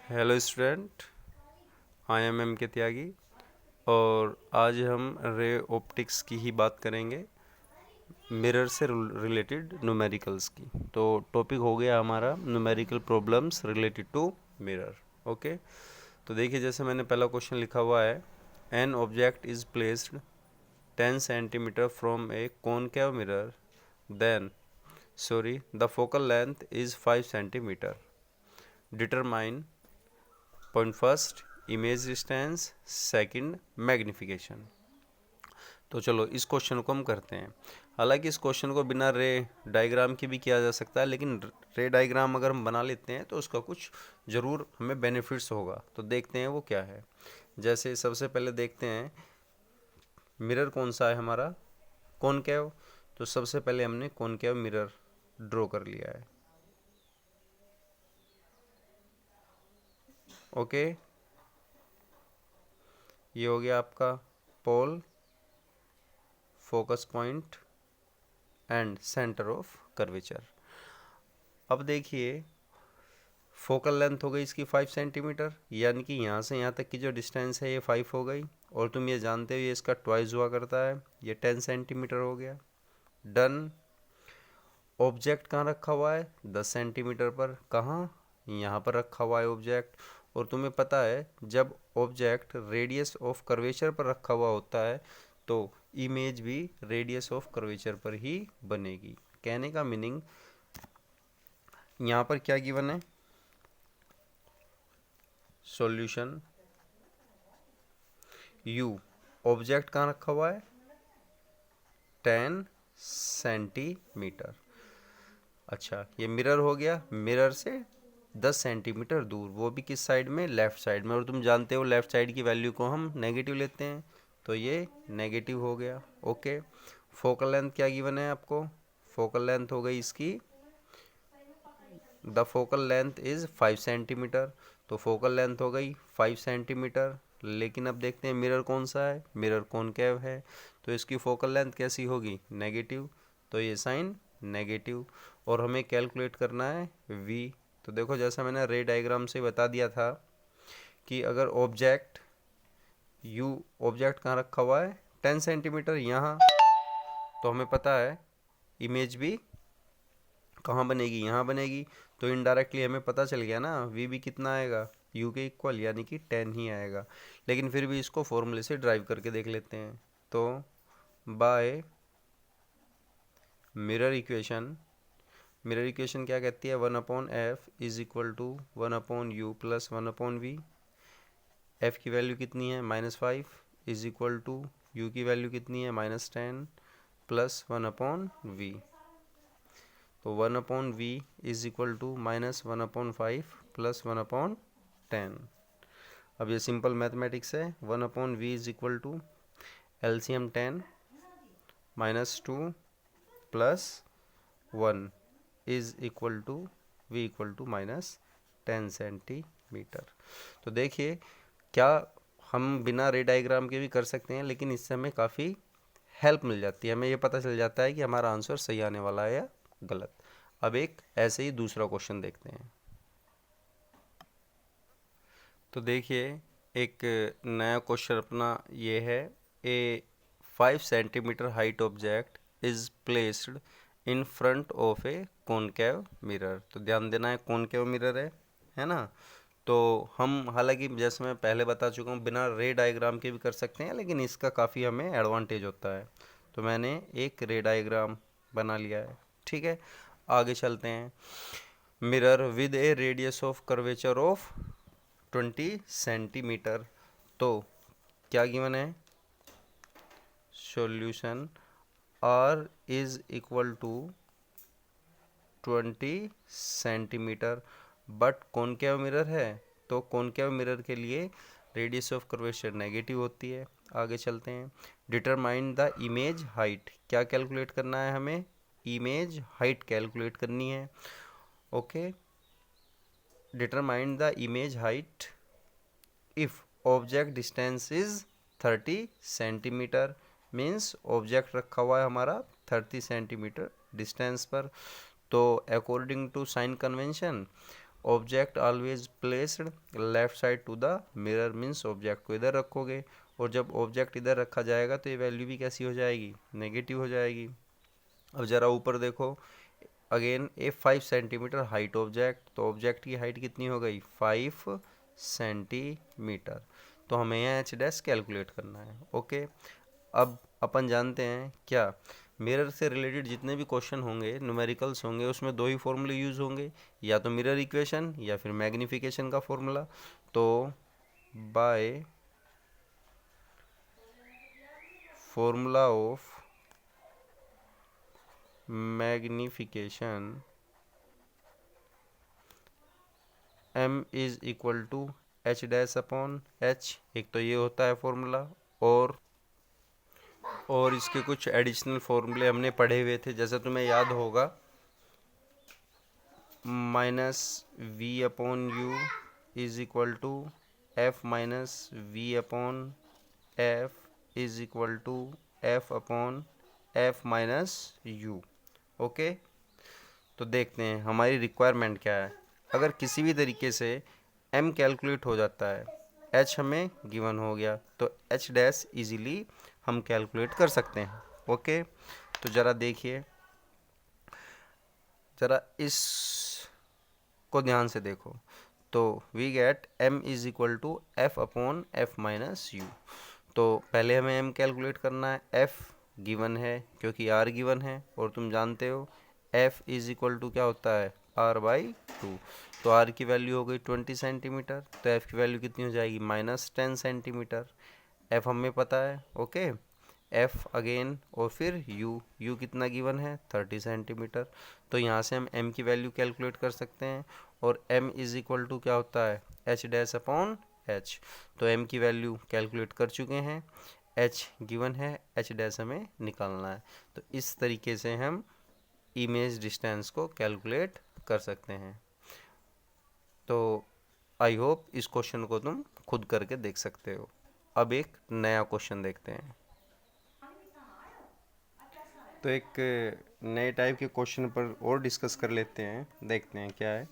Hello student, I am M K Tyagi और आज हम रे ऑप्टिक्स की ही बात करेंगे, मिरर से रिलेटेड न्यूमेरिकल्स की। तो टॉपिक हो गया हमारा numerical problems related to mirror. Okay, तो देखिए जैसे मैंने पहला क्वेश्चन लिखा हुआ है, an object is placed 10 centimetre from a concave mirror, then the focal length is 5 centimetre. Determine point first image distance, second magnification. तो चलो इस क्वेश्चन को हम करते हैं। हालांकि इस क्वेश्चन को बिना रे डायग्राम के भी किया जा सकता है, लेकिन रे डायग्राम अगर हम बना लेते हैं तो उसका कुछ ज़रूर हमें बेनिफिट्स होगा। तो देखते हैं वो क्या है। जैसे सबसे पहले देखते हैं मिरर कौन सा है हमारा, कॉनकेव। तो सबसे पहले हमने कॉनकेव मिरर ड्रॉ कर लिया है। ओके, ये हो गया आपका pole, focus point and center of curvature. अब देखिए फोकल लेंथ हो गई इसकी 5 सेंटीमीटर, यानी कि यहाँ से यहाँ तक की जो डिस्टेंस है ये 5 हो गई। और तुम ये जानते हो ये इसका ट्वाइस हुआ करता है, ये 10 सेंटीमीटर हो गया। डन। ऑब्जेक्ट कहाँ रखा हुआ है? 10 सेंटीमीटर पर। कहाँ? यहाँ पर रखा हुआ है ऑब्जेक्ट। और तुम्हें पता है जब ऑब्जेक्ट रेडियस ऑफ कर्वेचर पर रखा हुआ होता है तो इमेज भी रेडियस ऑफ कर्वेचर पर ही बनेगी। कहने का मीनिंग यहाँ पर क्या गिवन है? सॉल्यूशन यू, ऑब्जेक्ट कहाँ रखा हुआ है? 10 सेंटीमीटर। अच्छा, ये मिरर हो गया, मिरर से 10 सेंटीमीटर दूर, वो भी किस साइड में? लेफ़्ट साइड में। और तुम जानते हो लेफ़्ट साइड की वैल्यू को हम नेगेटिव लेते हैं, तो ये नेगेटिव हो गया। ओके, फोकल लेंथ क्या गिवन है आपको? फोकल लेंथ हो गई इसकी, the focal length is 5 centimetre. तो फोकल लेंथ हो गई 5 सेंटीमीटर। लेकिन अब देखते हैं मिरर कौन सा है, मिरर कॉनकेव है, तो इसकी फोकल लेंथ कैसी होगी? नेगेटिव। तो ये साइन नेगेटिव। और हमें कैलकुलेट करना है v। तो देखो जैसा मैंने रे डायग्राम से बता दिया था कि अगर ऑब्जेक्ट ऑब्जेक्ट कहाँ रखा हुआ है? 10 सेंटीमीटर यहाँ, तो हमें पता है इमेज भी कहाँ बनेगी? यहाँ बनेगी। तो इनडायरेक्टली हमें पता चल गया ना वी भी कितना आएगा? यू के इक्वल, यानी कि 10 ही आएगा। लेकिन फिर भी इसको फॉर्मूले से ड्राइव करके देख लेते हैं। तो by mirror equation, mirror equation क्या कहती है? 1/f is equal to 1/u plus 1/v। f की वैल्यू कितनी है? -5 इज इक्वल टू u की वैल्यू कितनी है? -10 प्लस 1/v। तो 1/v is equal to -1/5 plus 1/10। अब ये सिंपल मैथमेटिक्स है। 1/v is equal to LCM 10 -2 plus 1 is equal to v equal to -10 centimetre. तो देखिए क्या हम बिना रे डायग्राम के भी कर सकते हैं, लेकिन इससे हमें काफ़ी हेल्प मिल जाती है। हमें ये पता चल जाता है कि हमारा आंसर सही आने वाला है या गलत। अब एक ऐसे ही दूसरा क्वेश्चन देखते हैं। तो देखिए एक नया क्वेश्चन अपना ये है, ए 5 centimetre height object is placed in front of A concave mirror. तो ध्यान देना है कॉनकेव मिरर है ना। तो हम हालांकि जैसे मैं पहले बता चुका हूँ बिना रे डायग्राम के भी कर सकते हैं, लेकिन इसका काफ़ी हमें एडवांटेज होता है। तो मैंने एक रे डायग्राम बना लिया है। ठीक है, आगे चलते हैं। Mirror with a radius of curvature of 20 centimetre. तो क्या गिवन है? Solution r is equal to 20 centimetre, but concave mirror है तो कॉनकेव मिरर के लिए रेडियस ऑफ कर्वेचर नेगेटिव होती है। आगे चलते हैं। डिटरमाइन द इमेज हाइट, क्या कैलकुलेट करना है हमें? इमेज हाइट कैलकुलेट करनी है। Okay, determine the image height if object distance is 30 centimetre. Means object रखा हुआ है हमारा 30 सेंटीमीटर डिस्टेंस पर। तो according to sign convention object always placed left side to the mirror means object को इधर रखोगे, और जब ऑब्जेक्ट इधर रखा जाएगा तो ये वैल्यू भी कैसी हो जाएगी, नेगेटिव हो जाएगी। अब ज़रा ऊपर देखो, अगेन ए 5 सेंटीमीटर हाइट ऑब्जेक्ट, तो ऑब्जेक्ट की हाइट कितनी हो गई 5 सेंटीमीटर। तो हमें यहाँ एच डैश कैलकुलेट करना है। ओके, अब अपन जानते हैं क्या, मिरर से रिलेटेड जितने भी क्वेश्चन होंगे, न्यूमेरिकल्स होंगे, उसमें दो ही फॉर्मूले यूज़ होंगे, या तो मिरर इक्वेशन या फिर मैग्निफिकेशन का फॉर्मूला। तो by formula of magnification m is equal to h dash upon h, एक तो ये होता है फॉर्मूला, और इसके कुछ एडिशनल फॉर्मूले हमने पढ़े हुए थे, जैसे तुम्हें याद होगा minus v upon u is equal to f minus v upon f is equal to f upon f minus u. Okay, तो देखते हैं हमारी रिक्वायरमेंट क्या है। अगर किसी भी तरीके से m कैलकुलेट हो जाता है, h हमें गिवन हो गया, तो h डैश इजीली हम कैलकुलेट कर सकते हैं। ओके, तो ज़रा देखिए, ज़रा इस को ध्यान से देखो, तो we get m is equal to f upon f minus u. तो पहले हमें m कैलकुलेट करना है, f गिवन है क्योंकि r गिवन है, और तुम जानते हो f इज इक्वल टू क्या होता है r/2। तो r की वैल्यू हो गई 20 सेंटीमीटर, तो f की वैल्यू कितनी हो जाएगी -10 सेंटीमीटर। f हमें पता है। ओके, f अगेन, और फिर u कितना गिवन है 30 सेंटीमीटर। तो यहाँ से हम m की वैल्यू कैलकुलेट कर सकते हैं, और m इज इक्वल टू क्या होता है h डैश अपॉन h। तो m की वैल्यू कैलकुलेट कर चुके हैं, h गिवन है, h डैश हमें निकालना है। तो इस तरीके से हम इमेज डिस्टेंस को कैलकुलेट कर सकते हैं। तो आई होप इस क्वेश्चन को तुम खुद करके देख सकते हो। अब एक नया क्वेश्चन देखते हैं। तो एक नए टाइप के क्वेश्चन पर और डिस्कस कर लेते हैं, देखते हैं क्या है।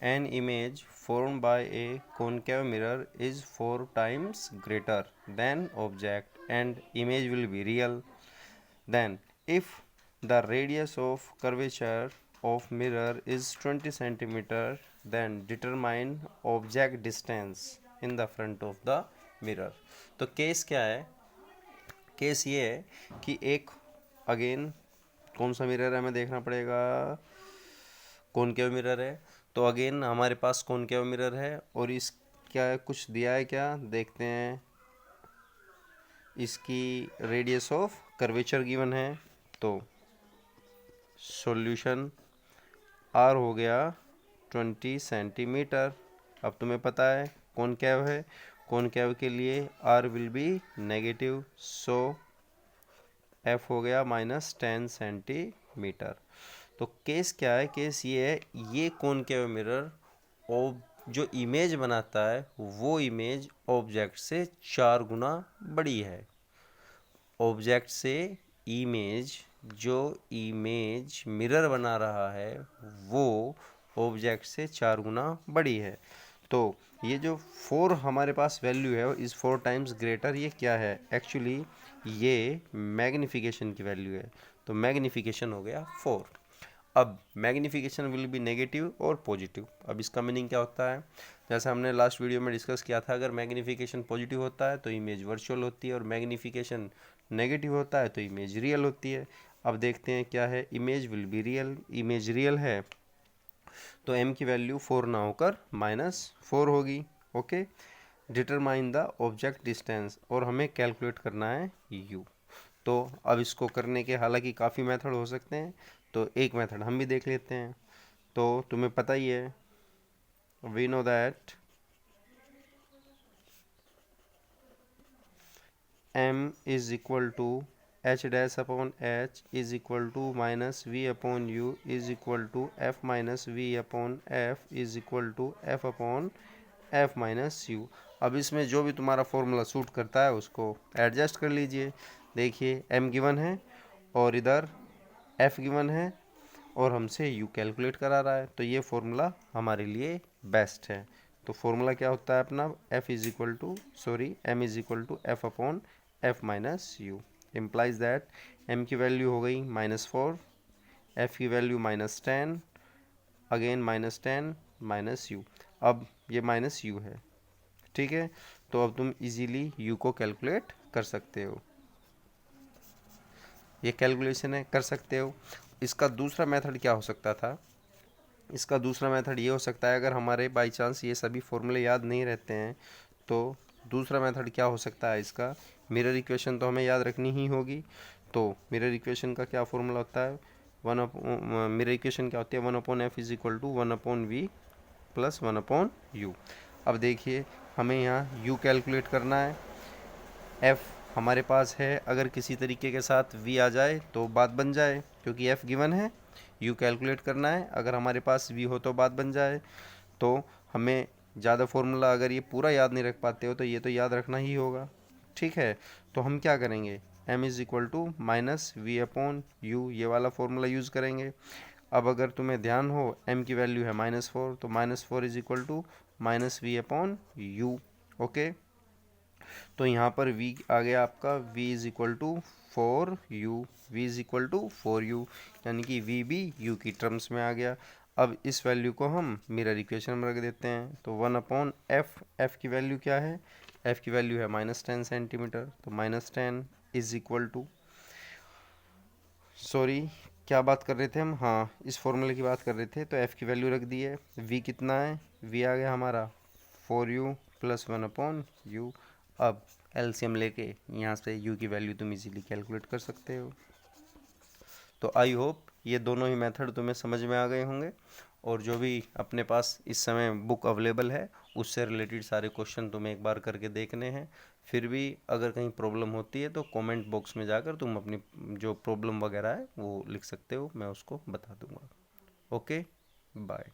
An image formed by a concave mirror is 4 times greater than object and image will be real. Then if the radius of curvature of mirror is 20 centimeter, then determine object distance in the front of the mirror. तो case क्या है, case ये है कि एक again कौन सा mirror है हमें देखना पड़ेगा, कॉनकेव मिरर है। तो अगेन हमारे पास कॉनकेव मिरर है, और इस क्या कुछ दिया है क्या, देखते हैं। इसकी रेडियस ऑफ कर्वेचर गिवन है, तो सॉल्यूशन r हो गया 20 सेंटीमीटर। अब तुम्हें पता है कॉनकेव है, कॉनकेव के लिए r will be negative, so f हो गया -10 सेंटीमीटर। तो केस क्या है, केस ये है, ये कॉनकेव मिरर जो इमेज बनाता है वो इमेज ऑब्जेक्ट से 4 गुना बड़ी है। ऑब्जेक्ट से इमेज, जो इमेज मिरर बना रहा है वो ऑब्जेक्ट से 4 गुना बड़ी है। तो ये जो 4 हमारे पास वैल्यू है इज़ 4 टाइम्स ग्रेटर, ये क्या है, एक्चुअली ये मैग्निफिकेशन की वैल्यू है। तो मैग्निफिकेशन हो गया 4। अब मैग्निफिकेशन विल बी नेगेटिव और पॉजिटिव। अब इसका मीनिंग क्या होता है, जैसा हमने लास्ट वीडियो में डिस्कस किया था, अगर मैग्निफिकेशन पॉजिटिव होता है तो इमेज वर्चुअल होती है, और मैग्निफिकेशन नेगेटिव होता है तो इमेज रियल होती है। अब देखते हैं क्या है, image will be real, image real है तो m की वैल्यू 4 ना होकर -4 होगी। Okay, determine the object distance, और हमें कैलकुलेट करना है u। तो अब इसको करने के हालांकि काफ़ी मेथड हो सकते हैं, तो एक मेथड हम भी देख लेते हैं। तो तुम्हें पता ही है, we know that m is equal to h dash upon h is equal to minus v upon u is equal to f minus v upon f is equal to f upon f minus u। अब इसमें जो भी तुम्हारा formula suit करता है उसको adjust कर लीजिए। देखिए m गिवन है और इधर f गिवन है, और हमसे u कैलकुलेट करा रहा है, तो ये फॉर्मूला हमारे लिए बेस्ट है। तो फॉर्मूला क्या होता है अपना, m is equal to f upon f minus u. Implies that m की वैल्यू हो गई -4, f की वैल्यू -10, अगेन -10 माइनस यू। अब ये माइनस यू है, ठीक है। तो अब तुम इजीली u को कैलकुलेट कर सकते हो, ये कैलकुलेशन है, कर सकते हो। इसका दूसरा मेथड क्या हो सकता था, इसका दूसरा मेथड ये हो सकता है, अगर हमारे बाई चांस ये सभी फॉर्मूले याद नहीं रहते हैं तो दूसरा मेथड क्या हो सकता है इसका, मिरर इक्वेशन तो हमें याद रखनी ही होगी। तो मिरर इक्वेशन का क्या फॉर्मूला होता है, मिरर इक्वेशन क्या होती है, 1/f is equal to 1/v plus 1/u। अब देखिए हमें यहाँ u कैलकुलेट करना है, f हमारे पास है, अगर किसी तरीके के साथ v आ जाए तो बात बन जाए, क्योंकि f गिवन है, u कैलकुलेट करना है, अगर हमारे पास v हो तो बात बन जाए। तो हमें ज़्यादा फॉर्मूला अगर ये पूरा याद नहीं रख पाते हो तो ये तो याद रखना ही होगा, ठीक है। तो हम क्या करेंगे, m is equal to minus v upon u, ये वाला फॉर्मूला यूज़ करेंगे। अब अगर तुम्हें ध्यान हो m की वैल्यू है -4, तो -4 is equal to minus v upon u, okay. तो यहाँ पर v आ गया आपका, v is equal to 4u, v is equal to 4u, यानी कि v भी u की टर्म्स में आ गया। अब इस वैल्यू को हम मिरर इक्वेशन में रख देते हैं, तो 1/f, f की वैल्यू क्या है, f की वैल्यू है -10 सेंटीमीटर, तो -10 इज इक्वल टू, सॉरी क्या बात कर रहे थे हम, हाँ इस फॉर्मूले की बात कर रहे थे, तो f की वैल्यू रख दी है, v कितना है, v आ गया हमारा 4u प्लस 1/u। अब एलसीएम लेके यहाँ से u की वैल्यू तुम इजीली कैलकुलेट कर सकते हो। तो आई होप ये दोनों ही मेथड तुम्हें समझ में आ गए होंगे, और जो भी अपने पास इस समय बुक अवेलेबल है उससे रिलेटेड सारे क्वेश्चन तुम्हें एक बार करके देखने हैं। फिर भी अगर कहीं प्रॉब्लम होती है तो कमेंट बॉक्स में जाकर तुम अपनी जो प्रॉब्लम वगैरह है वो लिख सकते हो, मैं उसको बता दूंगा। Okay, bye.